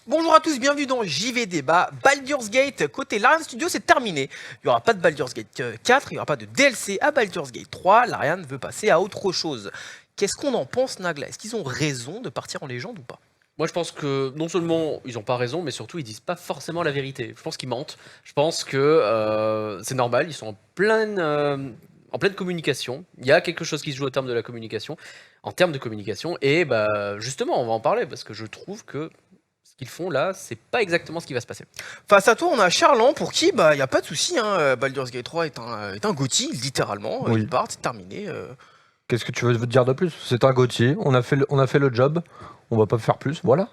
Bonjour à tous, bienvenue dans JV Débat. Baldur's Gate, côté Larian Studio, c'est terminé. Il n'y aura pas de Baldur's Gate 4, il n'y aura pas de DLC à Baldur's Gate 3. Larian veut passer à autre chose. Qu'est-ce qu'on en pense, Nagla? Est-ce qu'ils ont raison de partir en légende ou pas? Moi, je pense que non seulement ils n'ont pas raison, mais surtout ils disent pas forcément la vérité. Je pense qu'ils mentent. Je pense que c'est normal. Ils sont en pleine communication. Il y a quelque chose qui se joue au terme de la communication, en termes de communication. Et bah justement, on va en parler parce que je trouve que ce qu'ils font là, c'est pas exactement ce qui va se passer. Face à toi, on a Charlan pour qui il n'y a pas de souci. Baldur's Gate 3 est un GOTY, littéralement. Oui. Il part, c'est terminé. Qu'est-ce que tu veux dire de plus? C'est un Gauthier, on a fait le job, on va pas faire plus, voilà.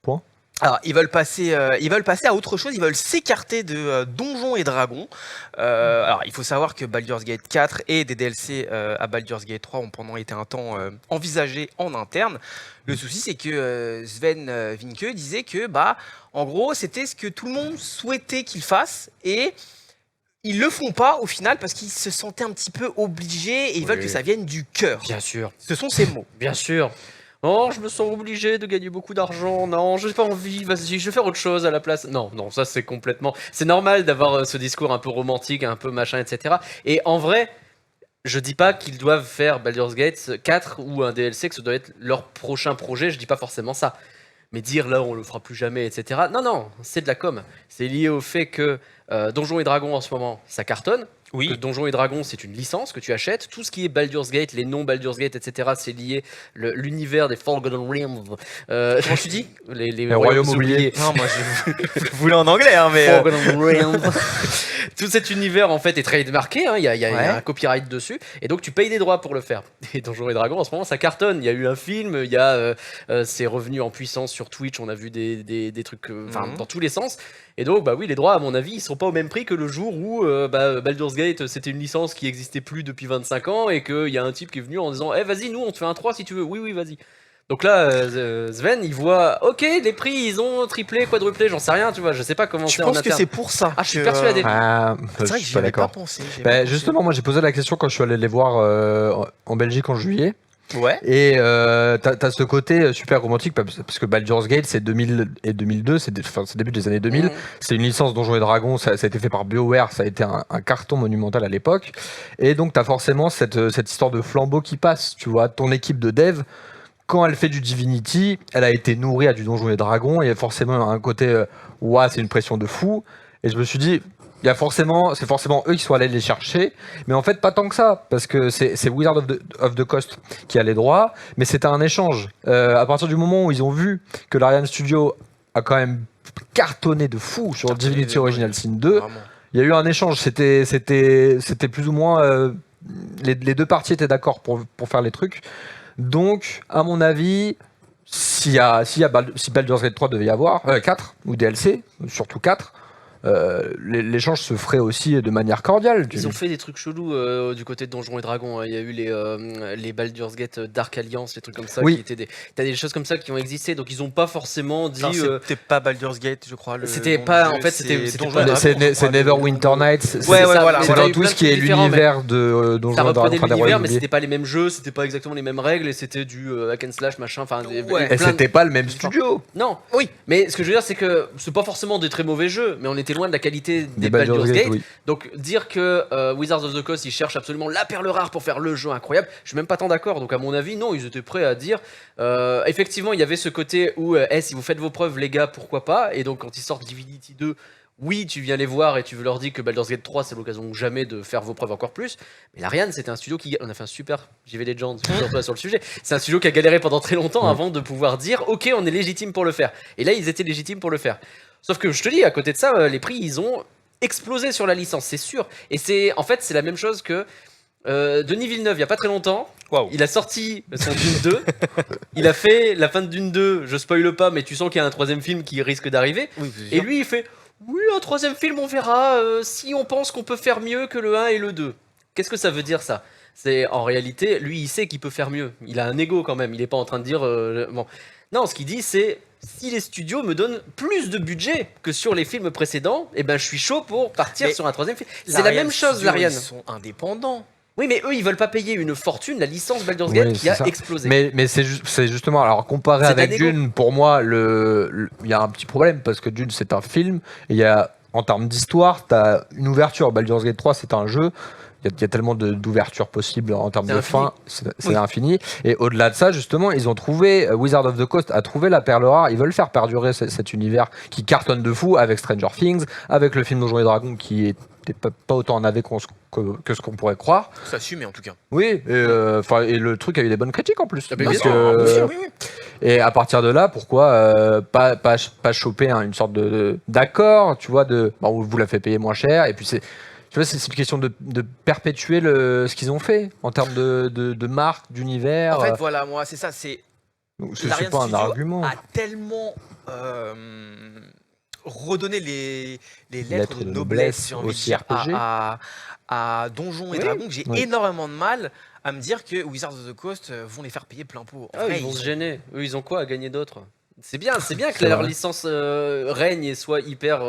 Point. Alors, ils veulent passer à autre chose, ils veulent s'écarter de Donjons et Dragons. Alors, il faut savoir que Baldur's Gate 4 et des DLC à Baldur's Gate 3 ont pendant été un temps envisagés en interne. Le souci, c'est que Sven Vincke disait que, en gros, c'était ce que tout le monde souhaitait qu'ils fassent et ils le font pas au final parce qu'ils se sentaient un petit peu obligés et ils veulent que ça vienne du cœur. Bien sûr. Ce sont ces mots. Bien sûr. Non, je me sens obligé de gagner beaucoup d'argent. Non, j'ai pas envie. Vas-y, je vais faire autre chose à la place. Non, non, ça c'est complètement. C'est normal d'avoir ce discours un peu romantique, un peu machin, etc. Et en vrai, je dis pas qu'ils doivent faire Baldur's Gate 4 ou un DLC, que ce doit être leur prochain projet. Je dis pas forcément ça. Mais dire là, on le fera plus jamais, etc. Non, non, c'est de la com. C'est lié au fait que Donjons et Dragons en ce moment, ça cartonne. Oui. Que Donjons et Dragons, c'est une licence que tu achètes. Tout ce qui est Baldur's Gate, les noms Baldur's Gate, etc., c'est lié l'univers des Forgotten Realms. Comment tu dis les royaumes oubliés. Non, moi je voulais en anglais, mais. Forgotten Realms. Tout cet univers en fait est trademarké, hein, il y a un copyright dessus, et donc tu payes des droits pour le faire. Et Donjons et Dragons en ce moment ça cartonne. Il y a eu un film, c'est revenu en puissance sur Twitch, on a vu des trucs dans tous les sens. Et donc oui, les droits à mon avis ils sont pas au même prix que le jour où Baldur's Gate c'était une licence qui existait plus depuis 25 ans et qu'il y a un type qui est venu en disant vas-y, nous on te fait un 3 si tu veux. Oui, vas-y. Donc là, Sven, il voit, ok, les prix, ils ont triplé, quadruplé, j'en sais rien, tu vois, je sais pas comment c'est en Je pense interne. que c'est pour ça. Ah, je suis persuadé. C'est vrai que Je suis j'y avais pas d'accord. pensé. Justement, moi j'ai posé la question quand je suis allé les voir en Belgique en juillet. Ouais. Et t'as ce côté super romantique parce que Baldur's Gate c'est 2000 et 2002, c'est début des années 2000. C'est une licence Donjons et Dragons, ça a été fait par BioWare, ça a été un carton monumental à l'époque. Et donc t'as forcément cette histoire de flambeau qui passe, tu vois, ton équipe de dev. Quand elle fait du Divinity, elle a été nourrie à du Donjons et Dragons, et il y a forcément un côté c'est une pression de fou. Et je me suis dit, c'est forcément eux qui sont allés les chercher, mais en fait pas tant que ça, parce que c'est Wizard of the Coast qui a les droits, mais c'était un échange. À partir du moment où ils ont vu que l'Ariane Studio a quand même cartonné de fou sur Divinity Original Sin 2, Vraiment. il y a eu un échange. C'était plus ou moins les deux parties étaient d'accord pour faire les trucs. Donc, à mon avis, si Baldur's Gate 3 devait y avoir 4 ou DLC, surtout 4, l'échange se ferait aussi de manière cordiale. Ils ont fait des trucs chelous du côté de Donjons et Dragons. Hein. Il y a eu les Baldur's Gate Dark Alliance, les trucs comme ça. Oui. T'as des choses comme ça qui ont existé, donc ils ont pas forcément dit. C'était pas Baldur's Gate, je crois. C'était pas. En fait, c'était pas. C'est Neverwinter Nights. Voilà. C'est dans tout ce qui est l'univers de Donjons et Dragons. Ça reprenait l'univers, mais c'était pas les mêmes jeux, c'était pas exactement les mêmes règles, et c'était du hack and slash machin. Et c'était pas le même studio. Non. Oui. Mais ce que je veux dire, c'est que c'est pas forcément des très mauvais jeux, mais on était loin de la qualité des Baldur's Gate. Oui. Donc dire que Wizards of the Coast ils cherchent absolument la perle rare pour faire le jeu incroyable, je suis même pas tant d'accord. Donc à mon avis non, ils étaient prêts à dire effectivement il y avait ce côté où si vous faites vos preuves les gars pourquoi pas. Et donc quand ils sortent Divinity 2, oui tu viens les voir et tu veux leur dire que Baldur's Gate 3 c'est l'occasion ou jamais de faire vos preuves encore plus. Mais l'Ariane c'était un studio qui, on a fait un super JV Legends sur le sujet, c'est un studio qui a galéré pendant très longtemps avant de pouvoir dire ok on est légitime pour le faire. Et là ils étaient légitimes pour le faire. Sauf que je te dis, à côté de ça, les prix, ils ont explosé sur la licence, c'est sûr. Et c'est la même chose que Denis Villeneuve, il n'y a pas très longtemps. Wow. Il a sorti son Dune 2. Il a fait la fin de Dune 2, je spoile pas, mais tu sens qu'il y a un troisième film qui risque d'arriver. Oui, et lui, il fait oui, un troisième film, on verra si on pense qu'on peut faire mieux que le 1 et le 2. Qu'est-ce que ça veut dire ça? C'est en réalité, lui, il sait qu'il peut faire mieux. Il a un ego quand même. Il n'est pas en train de dire bon. Non, ce qu'il dit, c'est si les studios me donnent plus de budget que sur les films précédents, eh ben je suis chaud pour partir sur un troisième film. C'est la même chose, l'Ariane. Ils sont indépendants. Oui, mais eux, ils veulent pas payer une fortune la licence Baldur's Gate Oui, qui c'est a ça. explosé. Mais c'est justement, alors comparé C'est de la avec négo. Dune, pour moi, il y a un petit problème parce que Dune c'est un film, et il y a, en termes d'histoire, tu as une ouverture. Baldur's Gate 3 c'est un jeu, il y a tellement d'ouvertures possibles en termes C'est de infini. fin, c'est Oui. infini. Et au-delà de ça, justement, ils ont trouvé, Wizard of the Coast a trouvé la perle rare, ils veulent faire perdurer cet univers qui cartonne de fou avec Stranger Things, avec le film Donjons et Dragons qui était pas autant en avait que ce qu'on pourrait croire. Ça assume, en tout cas. Oui, et le truc a eu des bonnes critiques en plus. Ah, mais Parce bien que- sûr, oui. Et à partir de là, pourquoi pas choper une sorte d'accord, tu vois, on vous l'a fait payer moins cher, et puis tu vois, c'est une question de perpétuer ce qu'ils ont fait en termes de marque, d'univers. En fait, voilà, moi, c'est ça, Donc, Larian c'est pas un Studio argument. a tellement redonné les lettres de noblesse, j'ai envie de dire, RPG. à Donjons et Oui, Dragons, que j'ai oui. énormément de mal à me dire que Wizards of the Coast vont les faire payer plein pot. En Ah, vrai, ils vont ils se ont- gêner. Eux, ils ont quoi à gagner d'autre? C'est bien que C'est leur vrai. licence règne et soit hyper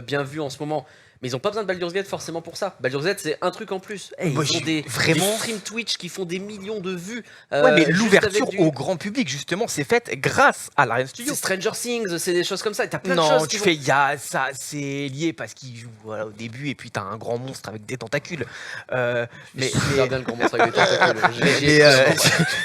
bien vue en ce moment. Mais ils ont pas besoin de Baldur's Gate forcément pour ça. Baldur's Gate, c'est un truc en plus. Hey, Moi, ils ont des vraiment- streams Twitch qui font des millions de vues. Ouais, mais juste l'ouverture avec du- au grand public, justement, c'est faite grâce à Larian Studio. C'est Stranger Things, c'est des choses comme ça. T'as plein de Non, choses tu qui vont- fais, il y a ça, c'est lié parce qu'il joue voilà, au début et puis t'as un grand monstre avec des tentacules. Mais Super bien le grand monstre avec les tentacules. mais,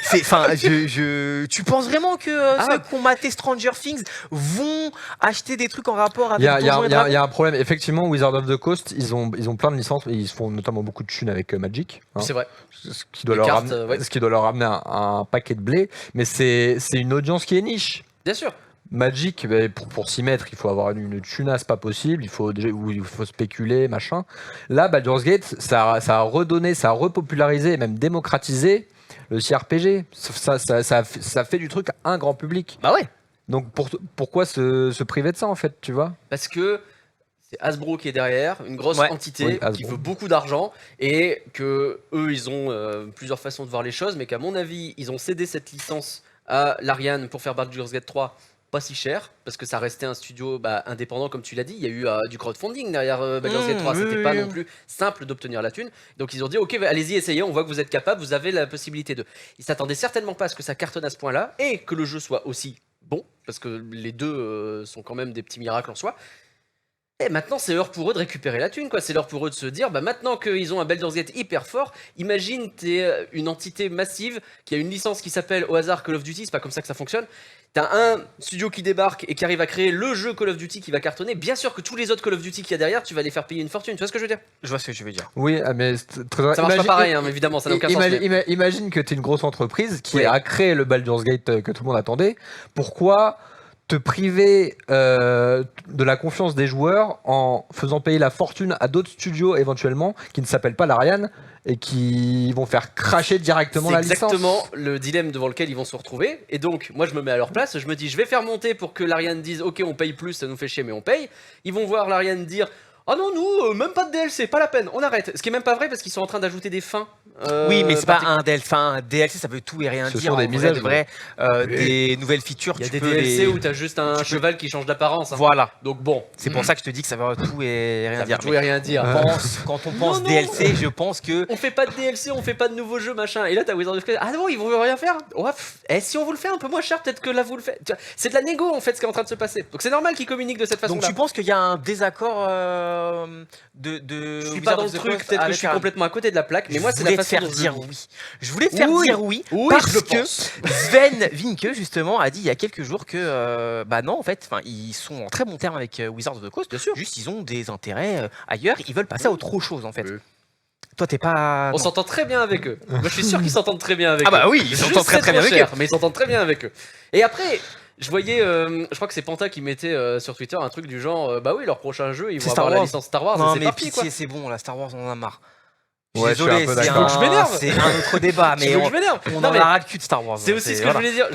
c'est, enfin, tu penses vraiment que Ah. ceux qui ont maté Stranger Things vont acheter des trucs en rapport Il avec y, a, Donjons et Dragons? il y a un problème. Effectivement, Wizard of the Coast, ils ont plein de licences, mais ils se font notamment beaucoup de thunes avec Magic. Hein. C'est vrai. Ce qui doit Les leur cartes, ramener, ouais. ce qui doit leur ramener un paquet de blé, mais c'est une audience qui est niche. Bien sûr. Magic, pour s'y mettre, il faut avoir une thunasse pas possible, il faut spéculer, machin. Là, Baldur's Gate, ça a redonné, ça a repopularisé et même démocratisé le CRPG. Ça fait du truc à un grand public. Bah ouais. Donc pourquoi se priver de ça en fait, tu vois? Parce que c'est Hasbro qui est derrière, une grosse Ouais. entité Oui, Hasbro. qui veut beaucoup d'argent et que eux ils ont plusieurs façons de voir les choses, mais qu'à mon avis ils ont cédé cette licence à Larian pour faire Baldur's Gate 3 pas si cher parce que ça restait un studio indépendant comme tu l'as dit. Il y a eu du crowdfunding derrière Baldur's Gate 3, oui, c'était oui, pas oui. non plus simple d'obtenir la thune. Donc ils ont dit ok allez-y essayez, on voit que vous êtes capable, vous avez la possibilité de. Ils s'attendaient certainement pas à ce que ça cartonne à ce point-là et que le jeu soit aussi bon parce que les deux sont quand même des petits miracles en soi. Et maintenant, c'est l'heure pour eux de récupérer la thune, quoi. C'est l'heure pour eux de se dire, maintenant qu'ils ont un Baldur's Gate hyper fort, imagine t'es une entité massive qui a une licence qui s'appelle au hasard Call of Duty, c'est pas comme ça que ça fonctionne. T'as un studio qui débarque et qui arrive à créer le jeu Call of Duty qui va cartonner. Bien sûr que tous les autres Call of Duty qu'il y a derrière, tu vas les faire payer une fortune. Tu vois ce que je veux dire? Je vois ce que tu veux dire. Oui, mais c'est très Ça marche pas pareil, hein, mais évidemment, ça n'a aucun sens. mais- Imagine que tu es une grosse entreprise qui Oui. a créé le Baldur's Gate que tout le monde attendait. Pourquoi te priver de la confiance des joueurs en faisant payer la fortune à d'autres studios éventuellement qui ne s'appellent pas l'Ariane et qui vont faire cracher directement C'est la licence? exactement le dilemme devant lequel ils vont se retrouver. Et donc, moi, je me mets à leur place. Je me dis, je vais faire monter pour que l'Ariane dise, ok, on paye plus, ça nous fait chier, mais on paye. Ils vont voir l'Ariane dire, ah non, nous, même pas de DLC, pas la peine, on arrête. Ce qui est même pas vrai parce qu'ils sont en train d'ajouter des fins. Oui, mais c'est pas particulières. un DLC. Enfin, un DLC, ça veut tout et rien Ce dire. sont des En mises vrai à de jour. vrai, des nouvelles features. Il y a tu des peux DLC les- où t'as juste un tu peux- cheval qui change d'apparence. hein. Voilà. Donc bon, C'est pour ça que je te dis que ça veut tout et rien ça dire. veut tout et rien dire. Quand on pense Non, non. DLC, je pense que On fait pas de DLC, on fait pas de nouveaux jeux, machin. Et là, t'as Wizard of the Coast. Ah non, ils vont rien faire. Ouais, si on vous le fait un peu moins cher, peut-être que là vous le faites. Tu vois, c'est de la négo en fait ce qui est en train de se passer. Donc c'est normal qu'ils communiquent de cette façon-là. donc tu penses qu'il y a un désaccord de Je suis Wizards pas dans of le the truc, Coast peut-être que je avec suis un- complètement à côté de la plaque, mais Je moi c'est la voulais te façon faire dont je dire le vis. oui. Je voulais te faire Oui. dire oui, Oui, parce je le que pense. Sven Vinke justement a dit il y a quelques jours que bah non en fait, enfin ils sont en très bon terme avec Wizards of the Coast. Bien sûr. Juste ils ont des intérêts ailleurs, ils veulent passer à autre chose en fait. Oui. Toi t'es pas. On non. s'entend très bien avec eux. Moi je suis sûr qu'ils s'entendent très bien avec Ah eux. bah oui, ils Juste, s'entendent très c'est très bien trop avec cher, eux. mais ils s'entendent très bien avec eux. Et après, je voyais, je crois que c'est Panta qui mettait sur Twitter un truc du genre, bah oui, leur prochain jeu, ils C'est vont Star avoir la Wars. licence Star Wars, et Non c'est mais parti quoi. pitié c'est bon, la Star Wars on en a marre. Ouais, je suis Désolé, un peu c'est d'accord. Donc je m'énerve. c'est un autre débat, Tu mais veux que on, je m'énerve on Non, en mais a ras le cul de Star Wars. C'est aussi ce que voilà. je voulais dire.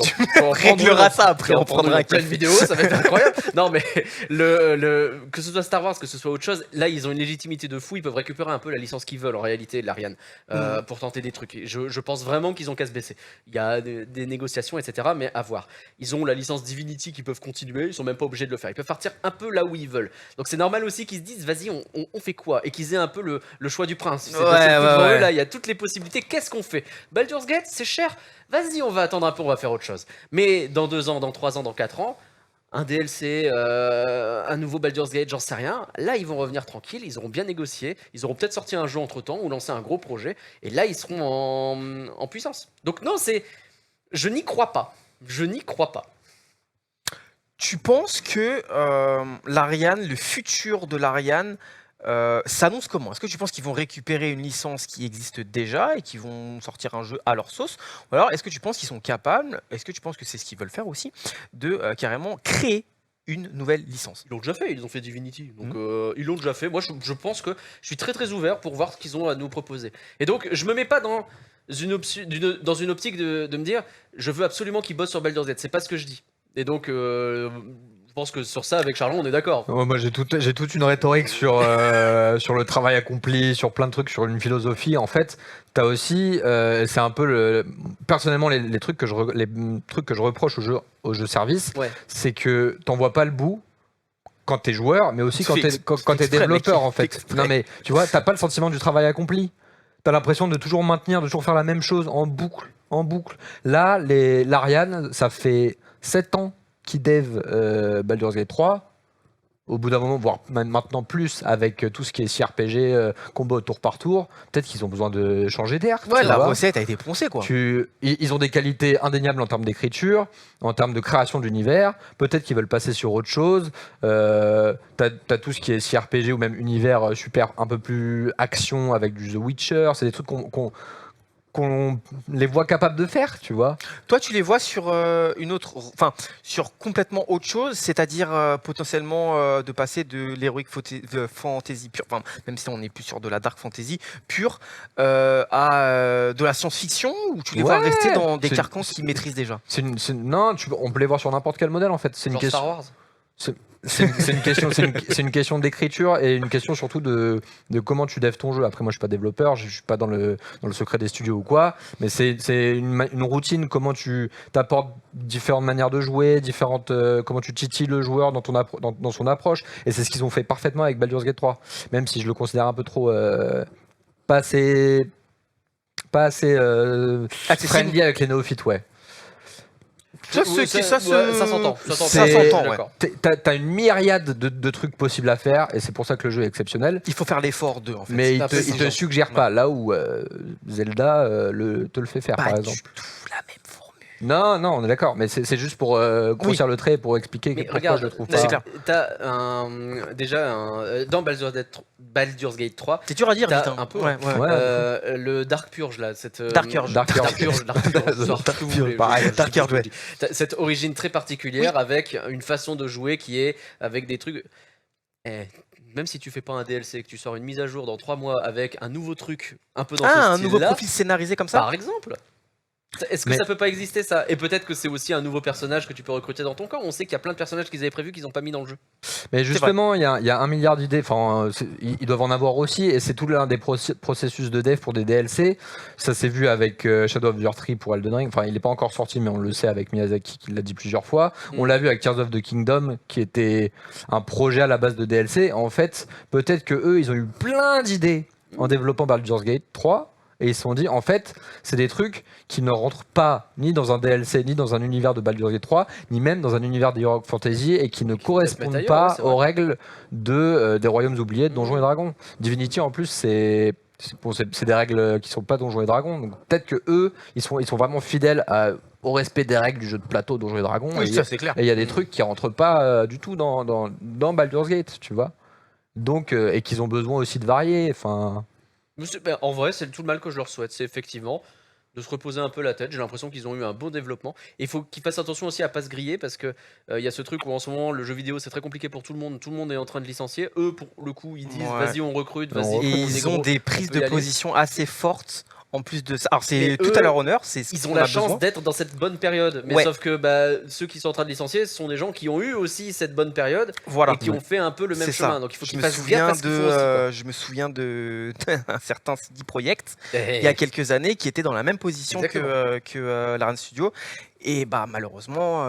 Tu Faut en prendre régleras une, ça après, on prendra un une pleine café. vidéo, ça va être incroyable. Non mais que ce soit Star Wars, que ce soit autre chose, là ils ont une légitimité de fou, ils peuvent récupérer un peu la licence qu'ils veulent en réalité, l'Ariane, pour tenter des trucs. Et je pense vraiment qu'ils ont qu'à se baisser. Il y a des négociations, etc. Mais à voir. Ils ont la licence Divinity qui peuvent continuer, ils sont même pas obligés de le faire. Ils peuvent partir un peu là où ils veulent. Donc c'est normal aussi qu'ils se disent, vas-y, on fait quoi? Et qu'ils aient un peu le choix du prince. C'est devant eux, là, il y a toutes les possibilités. Qu'est-ce qu'on fait? Baldur's Gate, c'est cher. Vas-y, on va attendre un peu, on va faire autre chose. Mais dans 2 ans, dans 3 ans, dans 4 ans, un DLC, un nouveau Baldur's Gate, j'en sais rien. Là, ils vont revenir tranquilles, ils auront bien négocié, ils auront peut-être sorti un jeu entre-temps ou lancé un gros projet, et là, ils seront en puissance. Donc non, je n'y crois pas. Je n'y crois pas. Tu penses que l'Ariane, le futur de l'Ariane, s'annonce comment? Est-ce que tu penses qu'ils vont récupérer une licence qui existe déjà et qu'ils vont sortir un jeu à leur sauce? Ou alors est-ce que tu penses qu'ils sont capables, est-ce que tu penses que c'est ce qu'ils veulent faire aussi, de carrément créer une nouvelle licence? Ils l'ont déjà fait, ils ont fait Divinity. Donc ils l'ont déjà fait. Moi, je pense que je suis très très ouvert pour voir ce qu'ils ont à nous proposer. Et donc, je me mets pas dans une optique de me dire, je veux absolument qu'ils bossent sur Baldur's Gate. C'est pas ce que je dis. Et donc, je pense que sur ça, avec Charlon, on est d'accord. Moi, j'ai toute une rhétorique sur le travail accompli, sur plein de trucs, sur une philosophie. En fait, t'as aussi, c'est un peu personnellement les trucs que je reproche au jeu service, Ouais. c'est que t'en vois pas le bout quand t'es joueur, mais aussi quand t'es exprès, développeur mec, en fait. exprès. Non mais tu vois, t'as pas le sentiment du travail accompli. T'as l'impression de toujours maintenir, de toujours faire la même chose en boucle, en boucle. Là, l'Ariane, ça fait 7 ans qu'ils dev Baldur's Gate 3. Au bout d'un moment, voire même maintenant plus, avec tout ce qui est CRPG, combat au tour par tour, peut-être qu'ils ont besoin de changer d'air. Ouais, tu la vois. recette a été poncée, quoi. Ils ont des qualités indéniables en termes d'écriture, en termes de création d'univers. Peut-être qu'ils veulent passer sur autre chose. T'as tout ce qui est CRPG ou même univers super un peu plus action avec du The Witcher. C'est des trucs qu'on les voit capables de faire, tu vois. Toi, tu les vois sur sur complètement autre chose, c'est-à-dire potentiellement de passer de l'heroic fantasy pure, enfin, même si on n'est plus sur de la dark fantasy pure, à de la science-fiction, ou tu les vois Ouais, rester dans des c'est- carcans qu'ils maîtrisent déjà? Non, on peut les voir sur n'importe quel modèle en fait. C'est une Genre question. Star Wars. C'est une question d'écriture et une question surtout de comment tu devs ton jeu. Après, moi, je suis pas développeur, je suis pas dans le secret des studios ou quoi, mais c'est une routine, comment tu t'apportes différentes manières de jouer, comment tu titilles le joueur dans son approche. Et c'est ce qu'ils ont fait parfaitement avec Baldur's Gate 3, même si je le considère un peu trop pas assez friendly avec les néophytes, ouais. Ça s'entend. Ça C'est- s'entend, ouais. D'accord. T'as une myriade de trucs possibles à faire et c'est pour ça que le jeu est exceptionnel. Il faut faire l'effort d'eux, en fait. Mais C'est il pas te possible. suggère pas, là où Zelda te le fait faire, Pas par du exemple. tout la même formule. Non, on est d'accord, mais c'est juste pour grossir le trait, pour expliquer Mais pourquoi regarde, je le trouve c'est pas. clair. Dans Baldur's Gate 3, C'est dur à dire, T'as vite, hein. un peu, Ouais, ouais. Ouais. le Dark Purge là, Dark Urge. Dark Urge. Dark Purge, pareil. Dark Urge, ouais. Cette origine très particulière avec une façon de jouer qui est avec des trucs. Même si tu fais pas un DLC, que tu sors une mise à jour dans 3 mois avec un nouveau truc un peu dans ce Ah, un style-là, nouveau profil scénarisé comme ça? par exemple. Est-ce que Mais- ça peut pas exister ça? Et peut-être que c'est aussi un nouveau personnage que tu peux recruter dans ton camp. On sait qu'il y a plein de personnages qu'ils avaient prévus qu'ils n'ont pas mis dans le jeu. Mais justement, il y a 1 milliard d'idées, enfin, ils doivent en avoir aussi, et c'est tout l'un des processus de dev pour des DLC. Ça s'est vu avec Shadow of the Tree pour Elden Ring, enfin il n'est pas encore sorti, mais on le sait avec Miyazaki qui l'a dit plusieurs fois. On l'a vu avec Tears of the Kingdom, qui était un projet à la base de DLC. En fait, peut-être que eux, ils ont eu plein d'idées en développant Baldur's Gate 3. Et ils se sont dit, en fait, c'est des trucs qui ne rentrent pas ni dans un DLC, ni dans un univers de Baldur's Gate 3, ni même dans un univers d'Heroic Fantasy, et qui ne correspondent ailleurs, pas ouais, c'est vrai. aux règles des Royaumes oubliés de Donjons et Dragons. Divinity, en plus, c'est des règles qui sont pas Donjons et Dragons. Donc peut-être que eux, ils sont vraiment fidèles au respect des règles du jeu de plateau Donjons et Dragons. Oui, Et ça, c'est clair. il y a des trucs qui rentrent pas du tout dans Baldur's Gate, tu vois. Donc, et qu'ils ont besoin aussi de varier. Enfin. En vrai, c'est tout le mal que je leur souhaite, c'est effectivement de se reposer un peu la tête. J'ai l'impression qu'ils ont eu un bon développement. Et il faut qu'ils fassent attention aussi à pas se griller parce que il y a ce truc où en ce moment le jeu vidéo c'est très compliqué pour tout le monde est en train de licencier. Eux pour le coup ils disent Ouais. vas-y on recrute, On vas-y. recrute. Et on est ils ont gros, des on prises peut y de aller. position assez fortes En plus de ça, alors c'est Mais tout eux, à leur honneur, c'est ce Ils qu'on ont a la chance besoin. d'être dans cette bonne période. Mais Ouais. sauf que ceux qui sont en train de licencier, ce sont des gens qui ont eu aussi cette bonne période Voilà. et qui ont fait un peu le même C'est chemin. ça. Donc il faut Je qu'ils me fassent gaffe souviens à ce qu'ils font aussi. Quoi. je me souviens de un certain CD Projekt Eh, il y a quelques années qui était dans la même position Exactement. que Larian Studio et bah malheureusement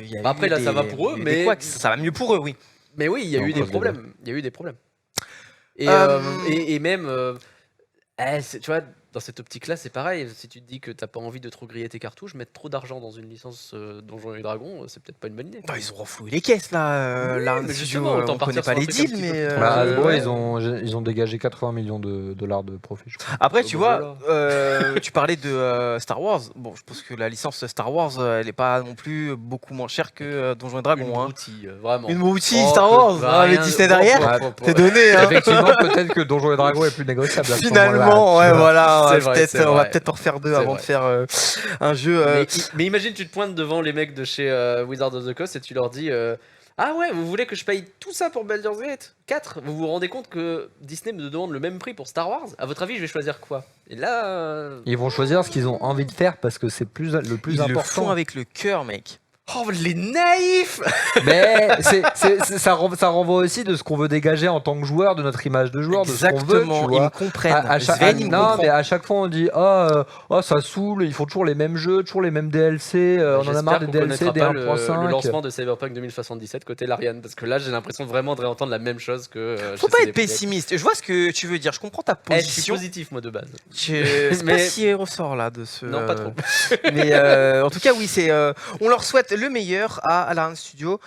il y a Bah, après, eu là, ça va pour eux, il y a eu mais- des couacs. Ça va mieux pour eux, oui. Mais oui, il y a On eu des croise les problèmes. Il y a eu des problèmes. Et, Euh, et même, tu vois, dans cette optique-là, c'est pareil. Si tu te dis que t'as pas envie de trop griller tes cartouches, mettre trop d'argent dans une licence Donjons et Dragons, c'est peut-être pas une bonne idée. Bah, ils ont renfloué les caisses là, Oui, Larian mais Studio, justement, autant on connaît partir pas sur un les truc un deals petit peu mais plus Bah, tranquille. Hasbro, Ouais. ils ont dégagé 80 millions de dollars de profit, je crois. Après, Oh, tu bah, vois, voilà. tu parlais de Star Wars. Bon, je pense que la licence Star Wars, elle est pas non plus beaucoup moins chère que Donjons et Une Dragons. Hein. broutille, vraiment. Une broutille Oh, Star que- Wars, bah, avec rien- Disney oh, derrière, oh, oh, oh. c'est donné. Hein. Effectivement, peut-être que Donjons et Dragons est plus négociable. à ce Finalement, moment-là, ouais, tu vois. voilà, C'est vrai, c'est on va vrai. peut-être en refaire deux C'est avant vrai. de faire un jeu. Mais imagine, tu te pointes devant les mecs de chez Wizards of the Coast et tu leur dis ah ouais, vous voulez que je paye tout ça pour Baldur's Gate 4? Vous vous rendez compte que Disney me demande le même prix pour Star Wars? À votre avis, je vais choisir quoi? Et là. Ils vont choisir ce qu'ils ont envie de faire parce que c'est le plus Ils le font important. avec le cœur, mec. Oh, les naïfs! Mais ça renvoie aussi de ce qu'on veut dégager en tant que joueur, de notre image de joueur, de ce qu'on veut, Exactement, tu ils vois. me comprennent. À chaque- Sven, il me non, comprend. mais à chaque fois on dit oh ça saoule, ils font toujours les mêmes jeux, toujours les mêmes DLC, on en a marre des DLC, des pas le 1.5. lancement de Cyberpunk 2077 côté Larian, parce que là j'ai l'impression vraiment de réentendre la même chose que. Faut chez pas CD être Projekt. pessimiste. Je vois ce que tu veux dire. Je comprends ta Eh, je suis position. positif moi de base. C'est pas Mais- si ressort là de ce. Non, pas trop. Mais en tout cas, oui, c'est. On leur souhaite le meilleur à Larian Studio.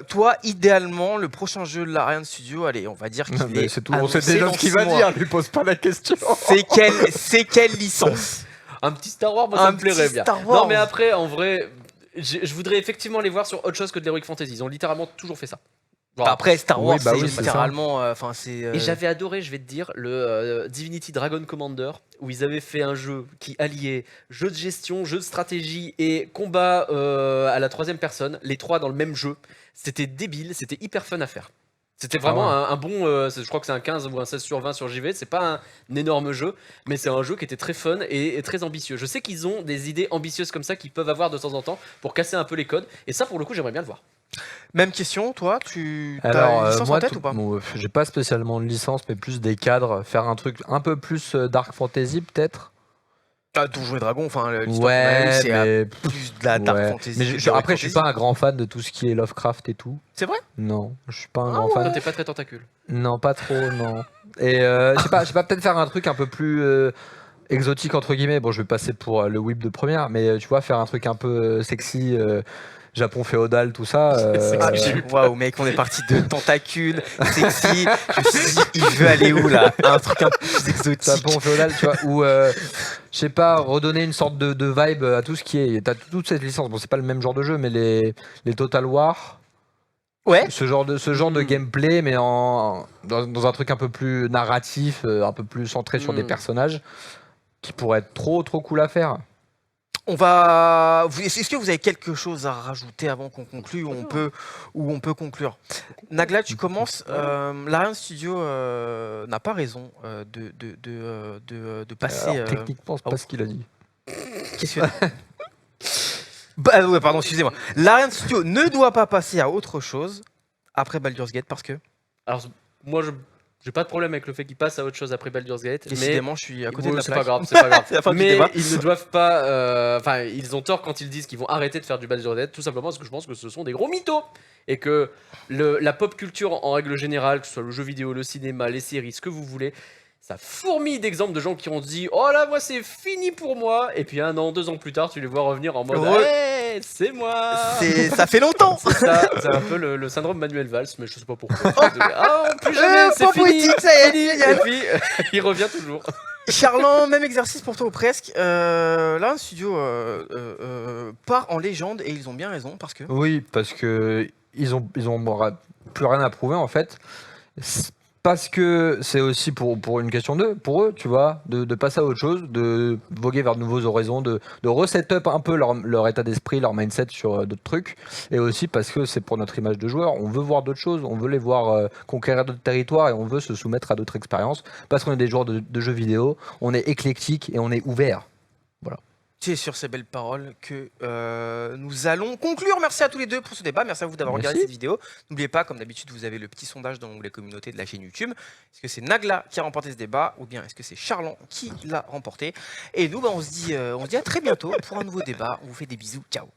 Toi, idéalement, le prochain jeu de Larian Studio, allez, on va dire qu'il Mais est. c'est tout, on sait annoncé déjà dans ce qu'il 6 va mois. dire, lui pose pas la question. C'est quelle licence? Un petit Star Wars, moi ça Un me plairait petit bien. Star Wars. Non, mais après, en vrai, je voudrais effectivement les voir sur autre chose que de l'Heroic Fantasy. Ils ont littéralement toujours fait ça. Genre, Après, Star Oui, Wars, bah c'est oui, c'est littéralement. Enfin, c'est. Et j'avais adoré, je vais te dire, le Divinity Dragon Commander, où ils avaient fait un jeu qui alliait jeu de gestion, jeu de stratégie et combat à la troisième personne, les trois dans le même jeu. C'était débile, c'était hyper fun à faire. C'était vraiment Ah ouais. un bon, je crois que c'est un 15 ou un 16 sur 20 sur JV, c'est pas un énorme jeu, mais c'est un jeu qui était très fun et très ambitieux. Je sais qu'ils ont des idées ambitieuses comme ça qu'ils peuvent avoir de temps en temps pour casser un peu les codes, et ça pour le coup j'aimerais bien le voir. Même question, toi, tu as Alors, une licence moi, en tête ou pas? bon, j'ai pas spécialement de licence, mais plus des cadres. Faire un truc un peu plus Dark Fantasy, peut-être. Donjons et Dragons, enfin, l'histoire qu'on a eue, Ouais, c'est mais. plus de la Dark ouais. Fantasy. Mais que de la après, je suis Fantasy. pas un grand fan de tout ce qui est Lovecraft et tout. C'est vrai? Non, je suis pas un Ah grand Toi fan. t'es pas très tentacule. Non, pas trop, non. Et je sais pas, peut-être faire un truc un peu plus exotique entre guillemets. Bon, je vais passer pour le whip de première, mais tu vois, faire un truc un peu sexy, Japon féodal, tout ça. Ah, waouh, mec, on est parti de tentacules, sexy. Je me suis dit, il veut aller où là? Un truc un peu plus exotique. Japon féodal, tu vois, ou je sais pas, redonner une sorte de vibe à tout ce qui est. T'as toute cette licence. Bon, c'est pas le même genre de jeu, mais les Total War. Ouais. Ce genre de gameplay, mais dans un truc un peu plus narratif, un peu plus centré sur des personnages, qui pourrait être trop cool à faire. Est-ce que vous avez quelque chose à rajouter avant qu'on conclue ou on peut conclure? Nagla, tu commences. Larian Studio n'a pas raison de passer. Alors, techniquement, c'est pas ce qu'il a dit. Qu'est-ce que bah, ouais, pardon, excusez-moi. Larian Studio ne doit pas passer à autre chose après Baldur's Gate parce que Alors moi j'ai pas de problème avec le fait qu'ils passent à autre chose après Baldur's Gate, mais décidément je suis à côté de la c'est pas plaque. grave, c'est pas grave. C'est la fin du Mais débat. ils ne doivent pas, enfin ils ont tort quand ils disent qu'ils vont arrêter de faire du Baldur's Gate, tout simplement parce que je pense que ce sont des gros mythos et que la pop culture en règle générale, que ce soit le jeu vidéo, le cinéma, les séries, ce que vous voulez, ça fourmille d'exemples de gens qui ont dit oh là moi c'est fini pour moi, et puis 1 an, 2 ans plus tard tu les vois revenir en mode hey, c'est moi. Ça fait longtemps. C'est ça, c'est un peu le syndrome Manuel Valls, mais je sais pas pourquoi. Ah, plus jamais, c'est Point fini. poétique, ça y est, Fini. génial. Et puis, il revient toujours. Charlan, même exercice pour toi ou presque. Là, un studio part en légende et ils ont bien raison parce que. Oui, parce que ils ont plus rien à prouver en fait. Parce que c'est aussi pour une question pour eux, tu vois, de passer à autre chose, de voguer vers de nouveaux horizons, de reset-up un peu leur état d'esprit, leur mindset sur d'autres trucs. Et aussi parce que c'est pour notre image de joueur, on veut voir d'autres choses, on veut les voir conquérir d'autres territoires et on veut se soumettre à d'autres expériences. Parce qu'on est des joueurs de jeux vidéo, on est éclectique et on est ouvert. Voilà. C'est sur ces belles paroles que nous allons conclure. Merci à tous les deux pour ce débat. Merci à vous d'avoir regardé cette vidéo. N'oubliez pas, comme d'habitude, vous avez le petit sondage dans l'onglet communauté de la chaîne YouTube. Est-ce que c'est Nagla qui a remporté ce débat ou bien est-ce que c'est Charlan qui l'a remporté? Et nous, on se dit à très bientôt pour un nouveau débat. On vous fait des bisous. Ciao.